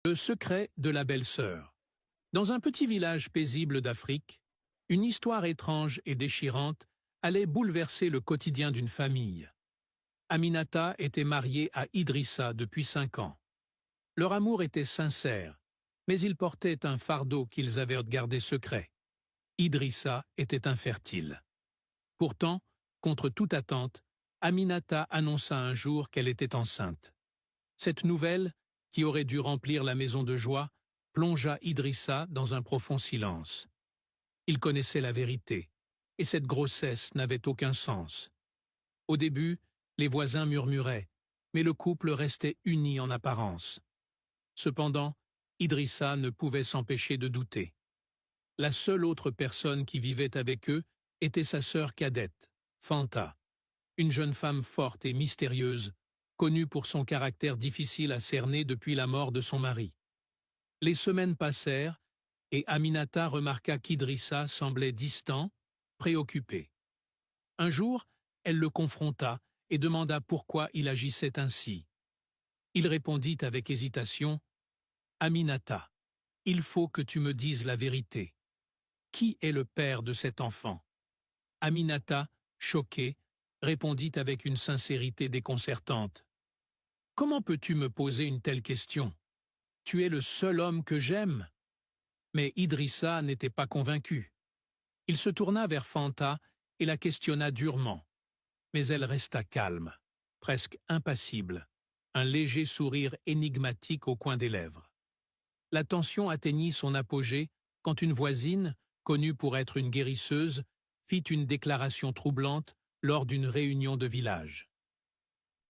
Le secret de la belle-sœur. Dans un petit village paisible d'Afrique, une histoire étrange et déchirante allait bouleverser le quotidien d'une famille. Aminata était mariée à Idrissa depuis 5 ans. Leur amour était sincère, mais ils portaient un fardeau qu'ils avaient gardé secret. Idrissa était infertile. Pourtant, contre toute attente, Aminata annonça un jour qu'elle était enceinte. Cette nouvelle, qui aurait dû remplir la maison de joie, plongea Idrissa dans un profond silence. Il connaissait la vérité, et cette grossesse n'avait aucun sens. Au début, les voisins murmuraient, mais le couple restait uni en apparence. Cependant, Idrissa ne pouvait s'empêcher de douter. La seule autre personne qui vivait avec eux était sa sœur cadette, Fanta, une jeune femme forte et mystérieuse, connue pour son caractère difficile à cerner depuis la mort de son mari. Les semaines passèrent, et Aminata remarqua qu'Idrissa semblait distant, préoccupé. Un jour, elle le confronta et demanda pourquoi il agissait ainsi. Il répondit avec hésitation, « Aminata, il faut que tu me dises la vérité. Qui est le père de cet enfant ?» Aminata, choquée, répondit avec une sincérité déconcertante. « Comment peux-tu me poser une telle question? Tu es le seul homme que j'aime. » Mais Idrissa n'était pas convaincu. Il se tourna vers Fanta et la questionna durement. Mais elle resta calme, presque impassible, un léger sourire énigmatique au coin des lèvres. La tension atteignit son apogée quand une voisine, connue pour être une guérisseuse, fit une déclaration troublante lors d'une réunion de village.